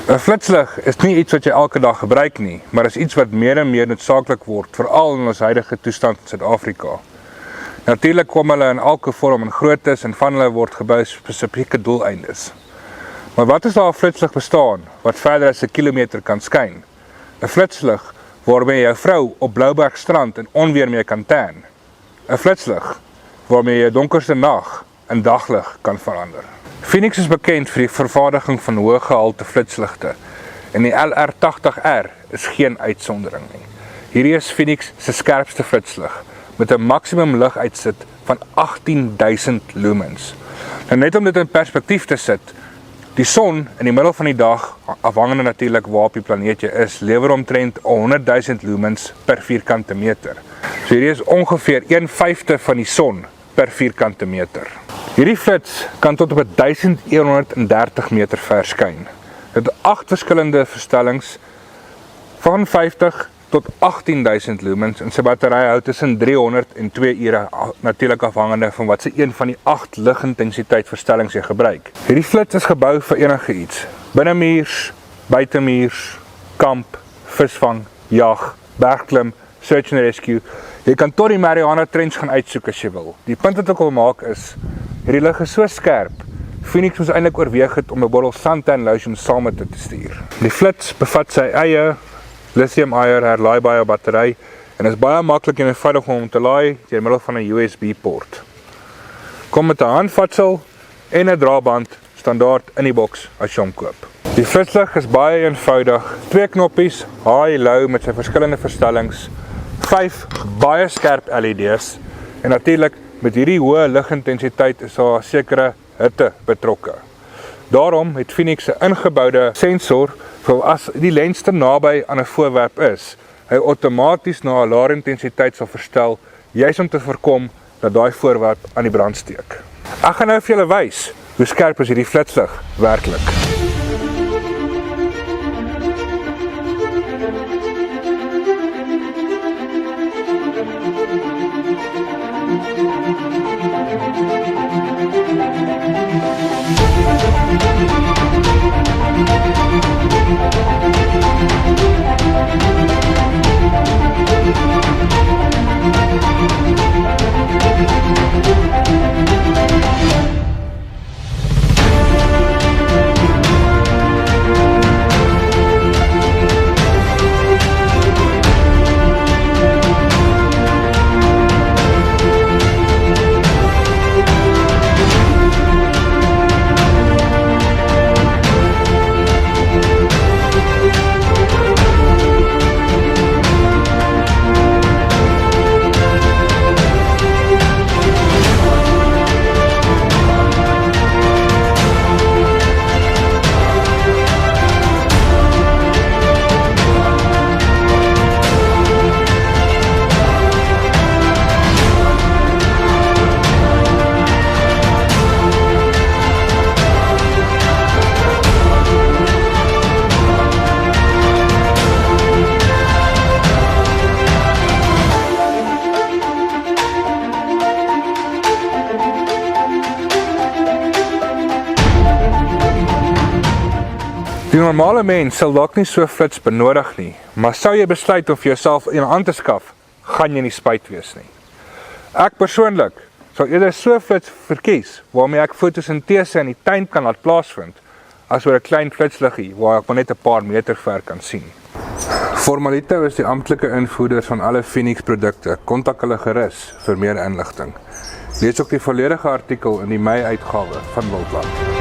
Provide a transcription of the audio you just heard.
'n Flitslig is nie iets wat jy elke dag gebruik nie, maar is iets wat meer en meer noodsaaklik word, veral in ons huidige toestand in Suid-Afrika. Natuurlik kom hulle in elke vorm en groottes en van hulle word gebou vir spesifieke doeleindes. Maar wat as daar 'n flitslig bestaan wat verder as 'n kilometer kan skyn? 'n Flitslig waarmee jou vrou op Blouberg strand in onweer mee kan tan. 'n Flitslig waarmee jy donkerste nag in daglig kan verander. Phoenix is bekend vir die vervaardiging van hoë gehalte flitsligte en die LR80R is geen uitsondering nie. Hierdie is Phoenix se skerpste flitslig met 'n maksimum liguitsit van 18.000 lumens. Nou net om dit in perspektief te sit, die son in die middel van die dag, afhangende natuurlik waar op die planeet jy is, lewer omtrent 100.000 lumens per vierkante meter. So hierdie is ongeveer 1/5 van die son per vierkante meter. Hierdie flits kan tot op 1130 meter ver skyn. Dit het 8 verskillende verstellings van 50 tot 18.000 lumens en sy battery hou tussen 300 en 2 ure, natuurlik afhangende van wat se een van die 8 ligintensiteit verstellings jy gebruik. Hierdie flits is gebou vir enige iets. Binnemuurs, buitemuurs, kamp, visvang, jag, bergklim, search and rescue. Jy kan tot die Mariana Trench gaan uitsoek as jy wil. Die punt wat ek wil maak is, hierdie lig is so skerp, Phoenix moes eintlik oorweeg het om 'n bottel suntan lotion saam met dit te stuur. Die flits bevat sy eie lithium-ion herlaaibare battery en is baie maklik en eenvoudig om te laai deur middel van 'n USB-poort. Kom met 'n handvatsel en 'n draaband standaard in die boks as jy hom koop. Die flitslig is baie eenvoudig, 2 knoppies, high-low met sy verskillende verstellings, 5 baie skerp LED's en natuurlik met hierdie hoë ligintensiteit is daar sekere hitte betrokke. Daarom het Phoenix 'n ingeboude sensor vir as die lens te naby aan 'n voorwerp is, hy outomaties na 'n laer intensiteit sal verstel, juis om te voorkom dat daai voorwerp aan die brand steek. Ek gaan nou vir julle wys hoe skerp is hierdie flitslig werklik. Die normale mens sal dalk nie so flits benodig nie, maar sou jy besluit om vir jouself een aan te skaf, gaan jy nie spyt wees nie. Ek persoonlik sal eerder so flits verkies, waarmee ek fotosintese in die tuin kan laat plaasvind, as oor 'n klein flitsliggie, waar ek maar net 'n paar meter ver kan sien. Formalito is die amptelike invoerders van alle Phoenix produkte, kontak hulle gerus vir meer inligting. Lees ook die volledige artikel in die Mei uitgawe van Wildblad.